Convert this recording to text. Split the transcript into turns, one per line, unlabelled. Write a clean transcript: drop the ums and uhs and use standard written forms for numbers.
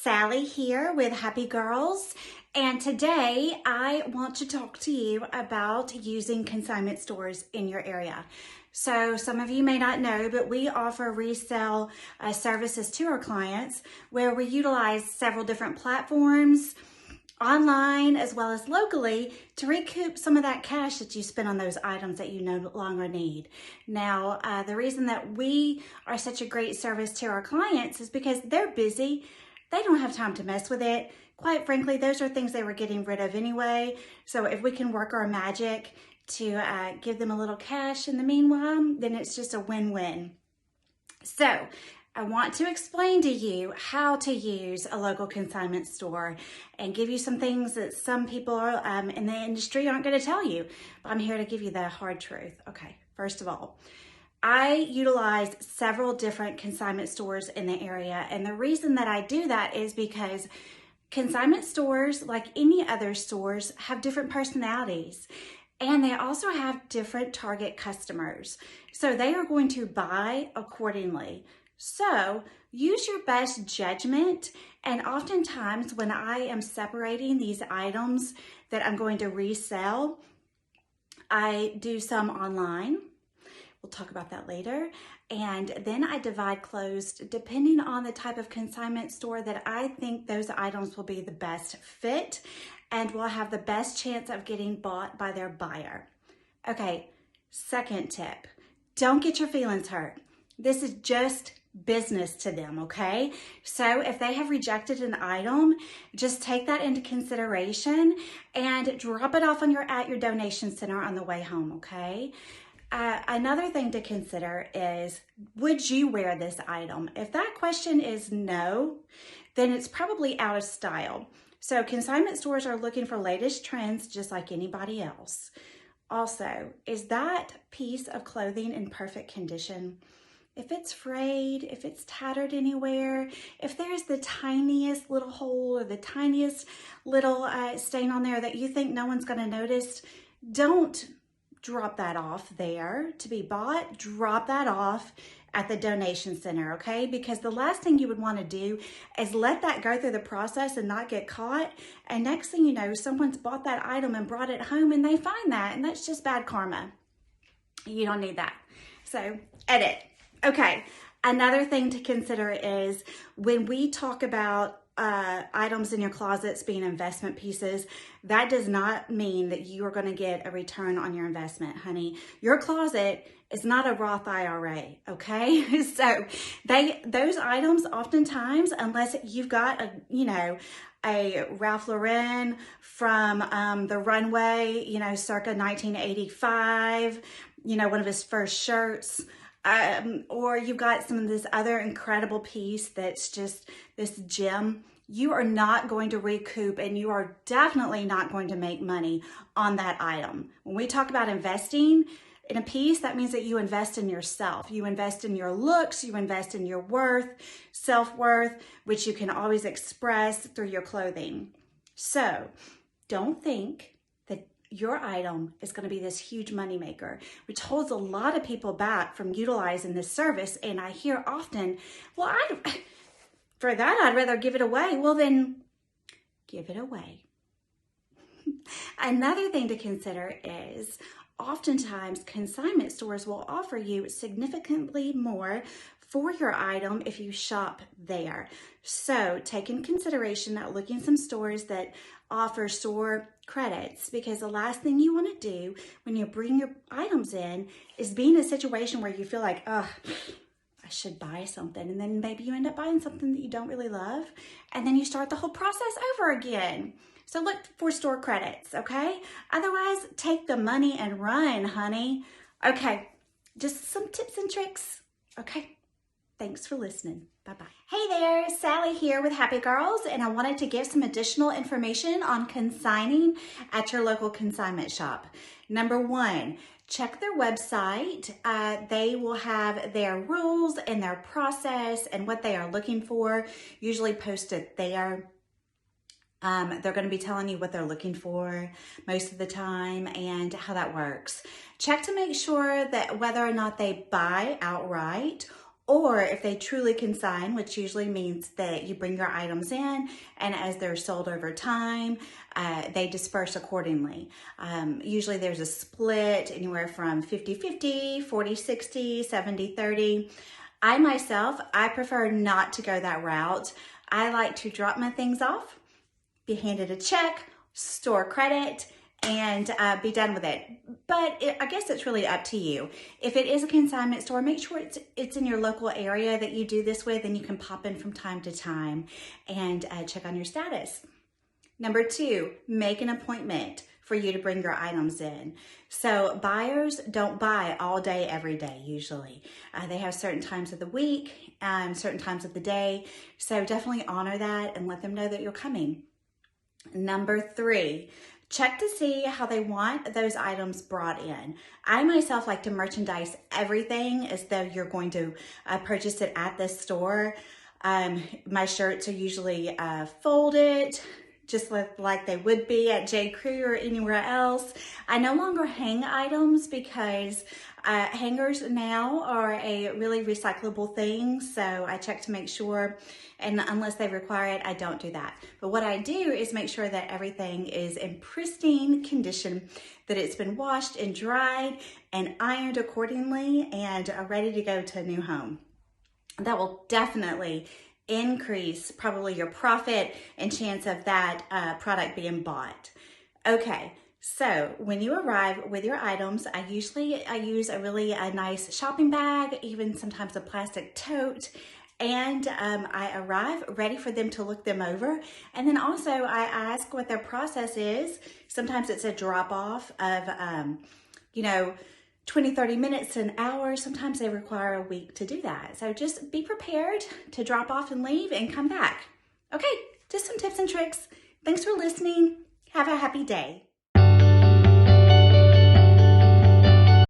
Sally here with Happy Girls, and today I want to talk to you about using consignment stores in your area. So some of you may not know, but we offer resale services to our clients where we utilize several different platforms online as well as locally to recoup some of that cash that you spent on those items that you no longer need. Now, the reason that we are such a great service to our clients is because they're busy. They don't have time to mess with it. Quite frankly, those are things they were getting rid of anyway. So if we can work our magic to give them a little cash in the meanwhile, then it's just a win-win. So I want to explain to you how to use a local consignment store and give you some things that some people in the industry aren't going to tell you. But I'm here to give you the hard truth. Okay, first of all, I utilize several different consignment stores in the area. And the reason that I do that is because consignment stores, like any other stores, have different personalities. And they also have different target customers. So they are going to buy accordingly. So use your best judgment. And oftentimes when I am separating these items that I'm going to resell, I do some online. We'll talk about that later. And then I divide closed depending on the type of consignment store that I think those items will be the best fit and will have the best chance of getting bought by their buyer. Okay, second tip, don't get your feelings hurt. This is just business to them, okay? So if they have rejected an item, just take that into consideration and drop it off at your donation center on the way home, okay? Another thing to consider is, would you wear this item? If that question is no, then it's probably out of style. So consignment stores are looking for latest trends just like anybody else. Also, is that piece of clothing in perfect condition? If it's frayed, if it's tattered anywhere, if there's the tiniest little hole or the tiniest little stain on there that you think no one's going to notice, don't drop that off there to be bought. Drop that off at the donation center, okay? Because the last thing you would want to do is let that go through the process and not get caught. And next thing you know, someone's bought that item and brought it home and they find that, and that's just bad karma. You don't need that. So edit. Okay, another thing to consider is when we talk about items in your closets being investment pieces, that does not mean that you are going to get a return on your investment, honey. Your closet is not a Roth IRA, okay? So those items oftentimes, unless you've got a Ralph Lauren from the runway, circa 1985, one of his first shirts, or you've got some of this other incredible piece that's just this gem, you are not going to recoup and you are definitely not going to make money on that item. When we talk about investing in a piece, that means that you invest in yourself. You invest in your looks, you invest in your worth, self-worth, which you can always express through your clothing. So don't think that your item is going to be this huge moneymaker, which holds a lot of people back from utilizing this service. And I hear often, well, for that, I'd rather give it away. Well, then give it away. Another thing to consider is oftentimes consignment stores will offer you significantly more for your item if you shop there. So take in consideration that looking some stores that offer store credits, because the last thing you want to do when you bring your items in is be in a situation where you feel like, oh, I should buy something. And then maybe you end up buying something that you don't really love. And then you start the whole process over again. So look for store credits, okay? Otherwise, take the money and run, honey. Okay, just some tips and tricks, okay? Thanks for listening. Bye-bye. Hey there, Sally here with Happy Girls, and I wanted to give some additional information on consigning at your local consignment shop. Number one, check their website. They will have their rules and their process and what they are looking for, usually posted there. They're going to be telling you what they're looking for most of the time and how that works. Check to make sure that whether or not they buy outright Or if they truly consign, which usually means that you bring your items in and as they're sold over time, they disperse accordingly. Usually there's a split anywhere from 50-50, 40-60, 70-30. I myself, I prefer not to go that route. I like to drop my things off, be handed a check, store credit, and be done with it. But I guess it's really up to you. If it is a consignment store, make sure it's in your local area that you do this with, and you can pop in from time to time and check on your status. Number 2, make an appointment for you to bring your items in. So buyers don't buy all day, every day, usually. They have certain times of the week, certain times of the day. So definitely honor that and let them know that you're coming. Number 3, check to see how they want those items brought in. I myself like to merchandise everything as though you're going to purchase it at this store. My shirts are usually folded, just like they would be at J. Crew or anywhere else. I no longer hang items because hangers now are a really recyclable thing, so I check to make sure, and unless they require it, I don't do that. But what I do is make sure that everything is in pristine condition, that it's been washed and dried and ironed accordingly and are ready to go to a new home. That will definitely increase probably your profit and chance of that product being bought. Okay, so when you arrive with your items, I use a really nice shopping bag, even sometimes a plastic tote, and I arrive ready for them to look them over. And then also I ask what their process is. Sometimes it's a drop off of, 20, 30 minutes, an hour. Sometimes they require a week to do that. So just be prepared to drop off and leave and come back. Okay, just some tips and tricks. Thanks for listening. Have a happy day.